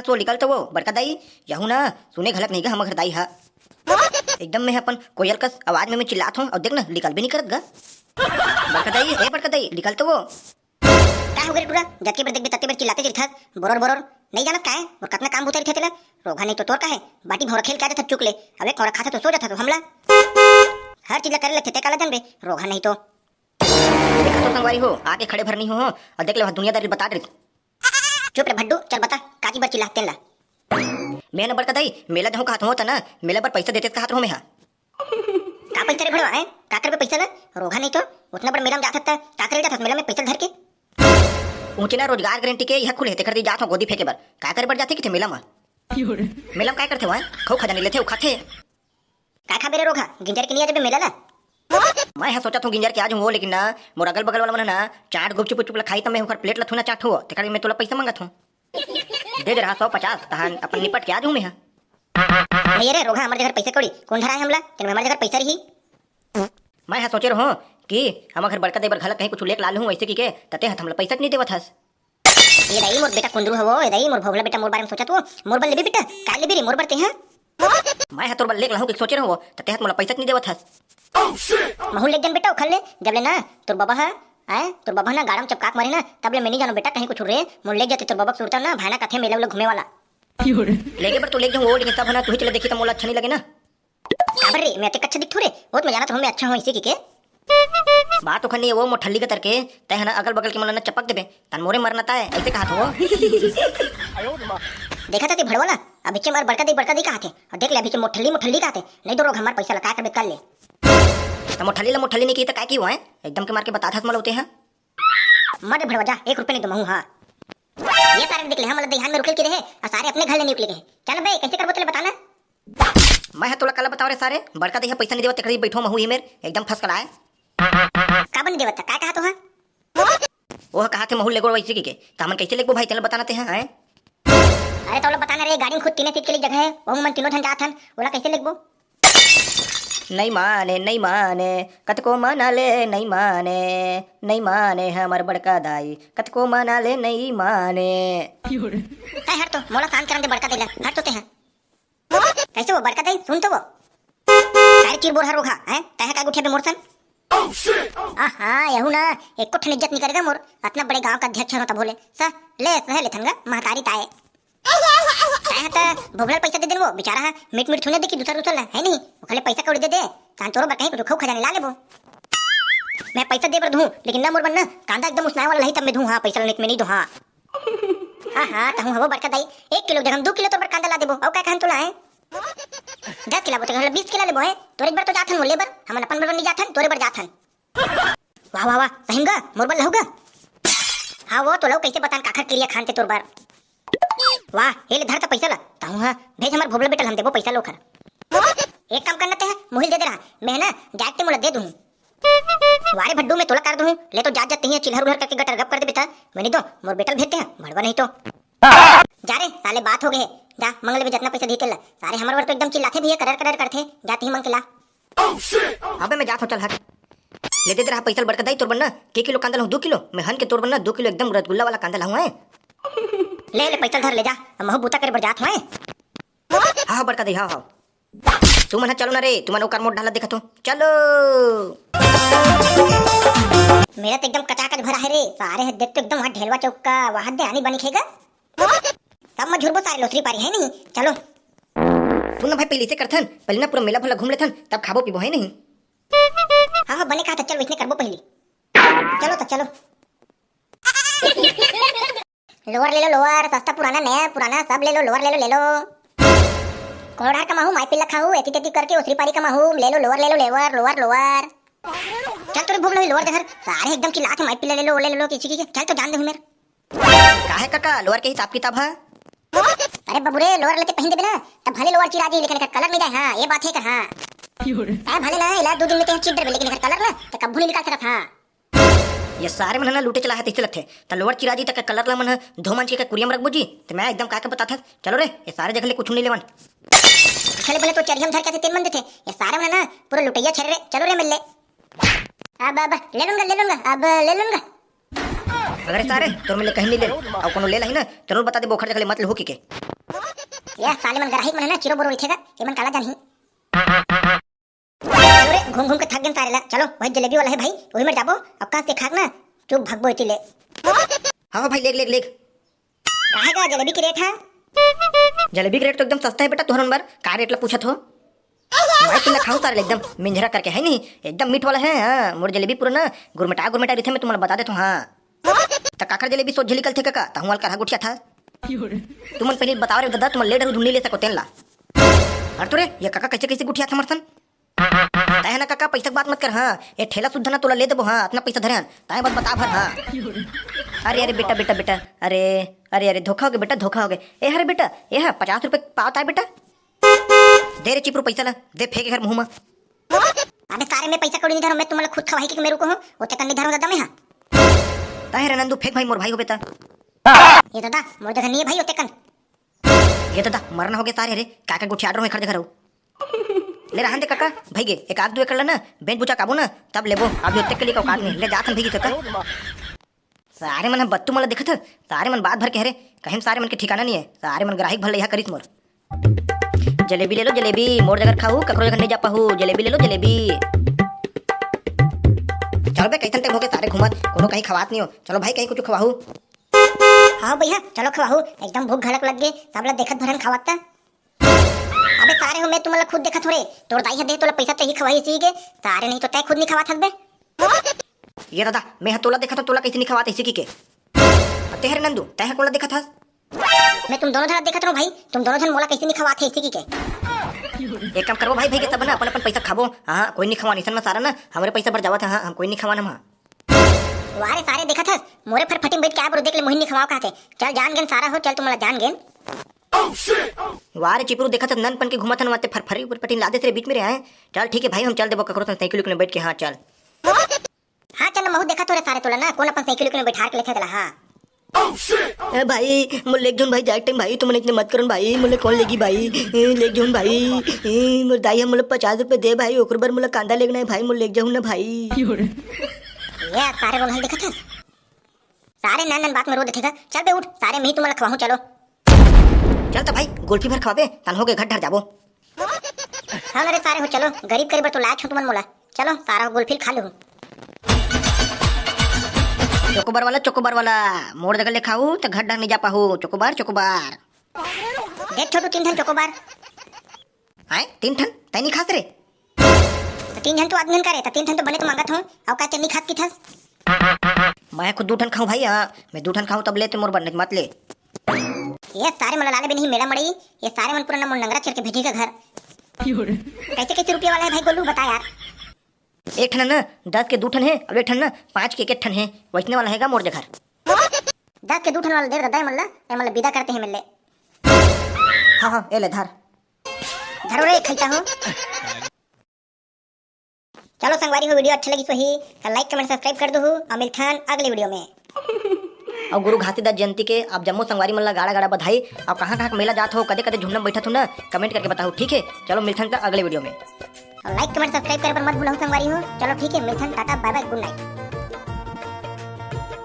सो निकल तो वो बड़का दाई यहू ना सुने घलक नहीं गा हम घर दाई हा एकदम में अपन कोयल कस आवाज में मैं चिल्लात हूँ और देख ना निकल भी नहीं करत गा बड़का दाई निकल तो वो काय हो गए टूरा जत्ती बर देख बे तत्ती बर चिल्लाते चिल्लात बोरोर बोरोर नहीं जानत काय और कितना काम बुताई थे तेला रोगा नहीं तो तोर का है बाटी भौर खेल क्या था चुक ले अबे कोरा खाता तो सो जाता तो हमला हर चीज करे लेते काला जन बे रोगा नहीं तो देखा तो संगवारी हो आके खड़े भरनी हो और देख ले दुनियादारी बता रही चुप रे भड्डू चल बता काकी बर चिल्लाते ला मैं न बड़का दाई मेला जहाँ का हाथ होता ना मेला पर पैसा देते का हाथ हो में का पैसा रे भड़वा है का करबे पैसा ला रोगा नहीं तो उतना बड़ मेला में जात था का करे जात मेला में पैसा धर के ऊंचे ना रोजगार गारंटी के यह खुले थे कर दी जात हो गोदी फेंके बर का करे बर जाते कि थे मेला में काय करते हो खो खजाने लेते खाते का खा बेरे रोगा गिंजर के लिए जब मेला ला मैं है सोचा तू गिंजर के आज हूँ लेकिन ना मोर अगल बगल वाला मन ना चाट गुपचुप चुप खाई तो मैं ऊपर प्लेट लथुना चाट हो तेकर मैं तोला पैसा मांगत हूँ दे रहा 150 तहन अपन निपट के आज हूँ मैं नहीं रे रोगा हमारे घर पैसे कौड़ी कौन धरा है हमला कि हमारे घर पैसा रही मैं है सोचे रहो कि हम घर बड़का देबर घलक कहीं कुछ लेक लाल हूँ ऐसे की के तते हथ हमला पैसा नहीं देवत हस ये दई मोर बेटा कुंदरू हवो ये दई मोर भोगला बेटा मोर बारे में सोचा तू मोर बल लेबी बेटा काले बेरी मोर बरते हैं मैं है तोर बल लेक लाहू कि सोचे रहो तते हथ मला पैसा नहीं देवत हस महू लेक जन बेटा उखल ले जब ले ना तोर बाबा है आए तोर बाबा ना गाड़म चपकाक मारे ना तब ले मैं नहीं जानो बेटा कहीं कुछ रे मोर ले जाते तोर बाबा सुरता ना भाना कथे मेला घूमे वाला लेके पर तू लेके जाऊं वो लेकिन सब ना तू ही चले देखी तो मोला अच्छा नहीं लगे ना काबर रे मैं ते अच्छा दिखथू रे बहुत मैं जाना तो मैं अच्छा हूं इसी की के बात तो खनी वो मोठल्ली का तरके तय ना अगल बगल के मन चपक देबे तन मोरे मरना ता है ऐसे कहा हो देखा था ते भड़वाला अभी चे मार बड़का दी कहा थे और देख ले अभी चे मोठल्ली कहा थे नहीं तो रोग हमार पैसा लगा कर कर ले तो मोठल्ली नहीं की तो काय की हुआ है एकदम के मार के बता था मला होते हैं मर भड़वा जा 1 रुपए नहीं तो महू हां ये सारे देख ले हम ध्यान में रुके के रहे और सारे अपने घर ले निकले गए चल बे कैसे करबो तले बताना मैं तोला कल बताओ रे सारे बड़का दैया पैसा नहीं देवत तेकरी बैठो महू ही मेर एकदम फस कलाए का बन देवत का कहा तो हां वो कहा थे महू लेगो वैसे की के त हमन कैसे लेगो भाई चल बताते हैं आए अरे तोला बताना रे गाड़ी में खुद 3 सीट के लिए जगह है वो मन तीनों जन जात हन ओला कैसे लेगबो नहीं माने कत को मना ले नहीं माने हमर बड़का दाई कत को मना ले नहीं माने हट तो मोला शांत करन दे बड़का देला हट तो ते हैं कैसे वो बड़का दाई सुन तो वो सारे चीर बोर हर रोगा हैं तह का गुठे पे मोरसन आहा यहू ना एक कुछ इज्जत नहीं करेगा मोर इतना बड़े गांव का अध्यक्ष होता बोले सा ले सह ले थंगा महतारी ताए कहता भोगला पैसा दे देन वो बेचारा है मिट थुने देखी दूसरा दूसरा है नहीं ओखले पैसा कौड़ी दे कान तोरो बकहीं कुछ खौ खजाने ला लेबो मैं पैसा दे बर दूं लेकिन ना मोर बन्ना कांदा एकदम उसनाए वाला नहीं तब मैं दूं हां पैसा लेने में नहीं दूं हां हां तहु हवो बड़का दाई 1 किलो जगह 2 किलो तो बर कांदा ला देबो और का कहन तोला है 10 किलो बोते 20 किलो लेबो है तोरे बर तो जाथन मोले बर हमन अपन बर नहीं जाथन तोरे बर जाथन वाह वाह वाह सहींगा मोर बर लहुगा हां वो तो लो कैसे बतान काखर क्रिया खानते तोर बर वाह ये ले धर का पैसा ला ताऊ हां भेज हमार भोबला बेटा हम देबो पैसा लो खर एक काम करना ते मोहिल दे दे रहा मैं ना जाट के मोला दे दूं वारे भड्डू में तोला कर दूं ले तो जात जाते हैं चिल्हर उधर करके गटर गप कर दे बेटा मैं नहीं तो मोर बेटा भेजते हैं भड़वा नहीं तो जा रे साले बात हो गए जा मंगल में जितना पैसा देते ला सारे हमार वर तो एकदम चिल्लाते भैया करर करते जाते ही मंग के ला अबे मैं जात हो चल हट ले दे रहा पैसा बड़का दाई तोर बनना के किलो कांदा लहू 2 किलो मैं हन के तोर बनना 2 किलो एकदम रसगुल्ला वाला कांदा लहू है ले पैसा धर ले जा महू बूता कर बर जात है हां बड़का दाई हां तू मना चलो ना रे तू मन ओकर मोट ढाला देखा तो चलो मेरा तो एकदम कचाकच भरा है रे सारे है देख तो एकदम वहां ढेलवा चौक का वहां दे आनी बनी खेगा सब में झुरबो सारे लोसरी पारी है नहीं चलो तू ना भाई पहले से करथन पहले ना पूरा मेला भला घूम लेथन तब खाबो पीबो है नहीं हां बने कहा था चल इसने करबो पहले चलो तो चलो लोअर ले लो लोअर सस्ता पुराना नया पुराना सब ले लो लोअर ले लो कोड़ार का माहू माई पिल्ला खाऊ एती तेती करके उसरी पारी का माहू ले लो लोअर लोअर चल तोरे भूख लगी लोअर दे घर सारे एकदम चिल्लाते माई पिल्ला ले लो किसी की चल तो जान दे मेरे काहे काका लोअर के हिसाब किताब है अरे बबुरे लोअर लेके पहन दे ना तब भले लोअर चिरा दी लेकिन कलर नहीं जाए हां ये बात है का हां भले ना इला 2 दिन में ते चिड्डर लेकिन कलर ना तो कब नहीं निकाल सकत हां ये सारे मन ना लूटे चला है तीसरे लगते त लोअर चिरा दी तक कलर ला मन धोमन के कुरियम रख बुजी तो मैं एकदम काके बता था चलो रे ये सारे जगह ले कुछ नहीं लेवन चले बोले तो चरियम धर के 3 बंदे थे ये सारे मन ना पूरा लुटैया छरे चलो रे मिल ले अब ले लूंगा अब ले लूंगा अगर सारे तोर में ले कहीं नहीं ले और कोनो ले लही ना जरूर बता दे बोखर जगह मत ले हो के या साले मन गराही मन है ना चिरो बोरो इथेगा ये मन काला जानही अरे घूम घूम के थक गन सारे ला चलो वही जलेबी वाला है भाई वही में जाबो अब का से खाक ना चुप भगबो इति ले हाँ भाई लेग लेग लेग काहेगा जलेबी की रेट है जलेबी का रेट तो एकदम सस्ता है बेटा तोहर नंबर का रेट ला पूछत हो भाई तुमने खाऊं सारे एकदम मिंजरा करके है नहीं एकदम मीठ वाला है हाँ मोर जलेबी पूरा ना गुरमटा गुरमटा रिथे मैं तुम्हारा बता देता हूँ हाँ तो काकर जलेबी सोच झिलिकल थे का तहुआल करा गुठिया था तुमन पहले बताओ रे दादा तुम ले ढूंढ ले सको तेन ला अरे तो रे ये काका कैसे कैसे गुठिया था मरसन ताहे ना काका पैसा की बात मत कर हाँ ये ठेला शुद्ध ना तोला ले देबो हाँ इतना पैसा धरे ताहे बात बता भर हाँ अरे अरे बेटा बेटा बेटा अरे अरे अरे धोखा हो गया बेटा धोखा हो गया ए अरे बेटा ये है 50 रुपए पाता है बेटा दे रे चिपरू पैसा ला दे फेंके घर मुंह में अबे सारे में पैसा कौड़ी नहीं धरो मैं तुम्हारा खुद खवाई के मेरे को हूं वो तक नहीं धरो दादा मैं हां ताहे रे नंदू फेंक भाई मोर भाई हो बेटा ये दादा मोर जगह नहीं है भाई होते कन ये दादा मरना हो गया सारे रे काका गुठी आडरो में खड़ घर ले रहन दे काका भाई गे एक आध दो एकड़ ना बेंच बुचा काबू ना तब लेबो अभी होते के लिए औकात नहीं ले जाथन भीगी काका सारे मन बत्तू मला देखत सारे मन बात भर कह रे कहीं सारे मन के ठिकाना नहीं है सारे मन ग्राहक भल यहाँ करिस मोर जलेबी ले लो जलेबी मोर जगह खाऊ ककरो जगह नहीं जा पाहू जलेबी ले लो जलेबी चल बे कैसन टाइम हो गए सारे घुमत कोनो कहीं खवात नहीं हो चलो भाई कहीं कुछ खवाहू हाँ भैया चलो खवाहू एकदम भूख घलक लग गई सब ला देखत भरन खावता अबे सारे हो मैं तुम्हारा खुद देखत हो रे तोर दाई दे तोला पैसा ते ही खवाई सी के सारे नहीं तो तय खुद नहीं खवात हबे ये दादा मैं तोला देखा था तोला कैसे नहीं खवात ऐसे की के तेहर नंदू तह कोला देखा था मैं तुम दोनों जन देखत रहो भाई तुम दोनों जन मोला कैसे नहीं खवात है इसी की के एक काम करो भाई भाई के सब ना अपन अपन पैसा खाबो हाँ कोई नहीं खवानी सन में सारा ना हमारे पैसा बढ़ जावा था हाँ हम कोई नहीं खवाना हाँ वारे सारे देखा था मोरे पर फटिंग बैठ के आप देख ले मोहिनी खवाओ कहते चल जान गेन सारा हो चल तुम्हारा जान गेन वारे चिपरू देखा था नन पन के घुमा था वाते फरफरी ऊपर पटिन लादे से बीच में रहे हैं चल ठीक है भाई हम चल देबो ककरो साइकिल में बैठ के हाँ चल हाँ चल महू देखा तो रे सारे तोला ना कौन अपन साइकिल में बैठा के लेके चला हाँ ए भाई मुझे लेक जोन भाई जाए टाइम भाई तुमने इतने मत करो भाई मुझे कौन लेगी भाई लेक जोन भाई मुझे दाई मुझे 50 रुपए दे भाई ओकर बार मुझे कांदा लेना है भाई मुझे लेक जाऊँ ना भाई ये सारे बोल देखा था सारे नन नन बात में रो देखेगा चल बे उठ सारे मैं तुम्हारा खवाऊं चलो चल तो भाई गोल्फी भर खवाबे तन हो गए घर ढर जाबो हाँ रे सारे हो चलो गरीब गरीब तो लायक छो तुमन मोला चलो सारा गोल्फी खा लूं चोकोबार वाला मोड़ जगह ले खाऊ तो घर ढर नहीं जा पाहू चोकोबार चोकोबार देख छोटू 3 ठन चोकोबार आए 3 ठन तै नहीं खास रे तो 3 ठन तो आदमी करे तो 3 ठन तो बने तो मांगत हूं और का नहीं खात की थस मैं खुद 2 ठन खाऊं भाई हां मैं 2 ठन खाऊं तब ले ते मोर बनने मत ले ये सारे मन लाले भी नहीं मेला मड़ी ये सारे मन पूरा मन नंगरा चल के भेजी का घर कैसे कैसे रुपया वाला है भाई गोलू बता यार एक ठन ना 10 के 2 ठन है और एक ठन ना 5 के 1 ठन है वैसने वाला हैगा मोर जगह 10 के 2 ठन वाला दे दादा मल्ला ए मल्ला विदा करते हैं मिलले हां हां ए ले धर धरो रे खैता हो चलो संगवारी हो वीडियो अच्छा लगी तो ही लाइक कमेंट सब्सक्राइब कर दो और मिलते हैं अगले वीडियो में और गुरु घासीदास जयंती के आप जम्मू संगवारी मल्ला गाड़ा गाड़ा बधाई और कहाँ कहाँ मेला जात हो कदे कदे झुंडम बैठा हो ना कमेंट करके बताओ ठीक है चलो मिलते हैं अगले वीडियो में और लाइक कमेंट सब्सक्राइब कर पर मत भूलो संगवारी हो चलो ठीक है मिलते हैं tata bye bye good night.